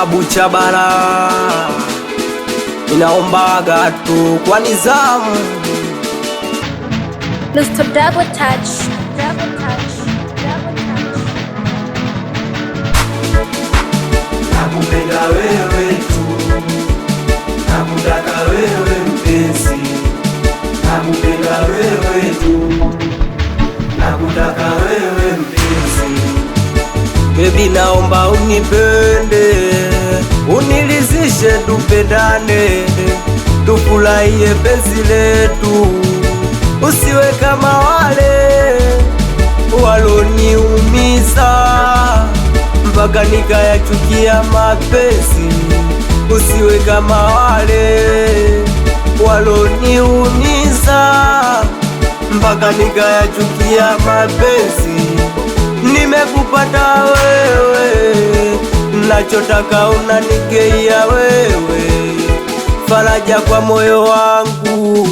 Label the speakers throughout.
Speaker 1: Buchabara inaombaga tu kwa nizamu.
Speaker 2: Mr. Double Touch. Double Touch. Double Touch.
Speaker 1: Nakupenda wewe tu, nakutaka wewe mpenzi, nakupenda wewe tu, nakutaka wewe mpenzi. Baby naomba unipende, unilizishe, tupendane, tufurahie penzi letu, usiwe kama wale waloniumiza mpaka nikayachukia mapenzi. Usiwe kama wale waloniumiza mpaka nikayachukia mapenzi. Nimekupata wewe, nachotaka unanigea wewe, faraja kwa moyo wangu.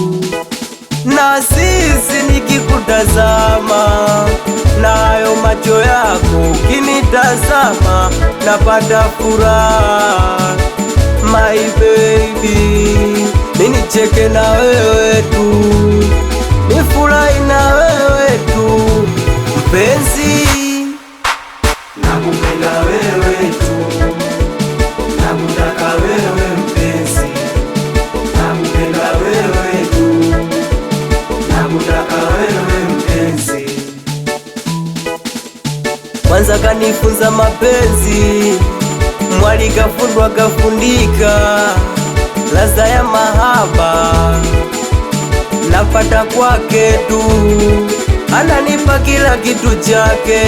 Speaker 1: Na sisi nikikutazama, nayo macho yako kinitazama, napata furaha. My baby, nicheke na wewe tu, nifurahi na wewe tu mpenzi. Nakupenda wewe tu, nakutaka wewe mpenzi, nakupenda wewe tu, nakutaka wewe mpenzi. Kwanza kanifunza mapenzi, mwali kafundwa kafundika, ladha ya mahaba napata kwake tu, ananipa kila kitu chake.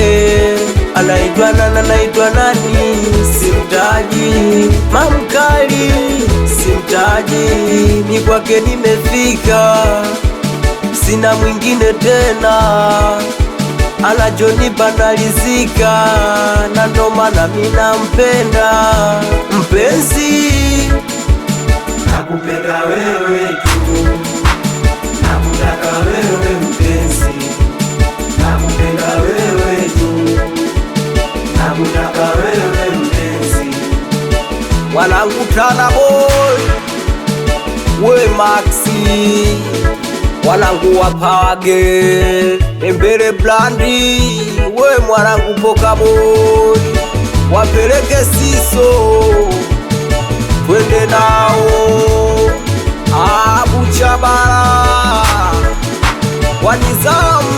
Speaker 1: Anaitwa nani, simtaji, mamkali simtaji, ni kwake nimefika, sina mwingine tena, anachonipa nalizika, na ndo maana mimi nampenda mpenzi. Nakupenda wewe tu, nakutaka wewe mpenzi, nakupenda wewe tu, nakutaka wewe mpenzi. Wanangu Tana Boy, we Maxi, wanangu wa Pawage, Mbele Blandi, we mwanangu Poka Boy, wapeleke Siso, twende nao Buchabara kwa nizamu.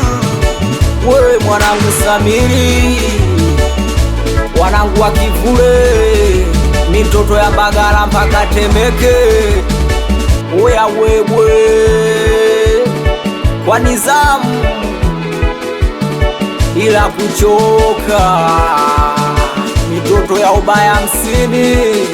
Speaker 1: We mwanangu Samiri, wanangu wa Kivule, mitoto ya Mbagala mpaka Temeke, oya wewe kwa nizamu ila kuchoka, mitoto ya Ubaya 50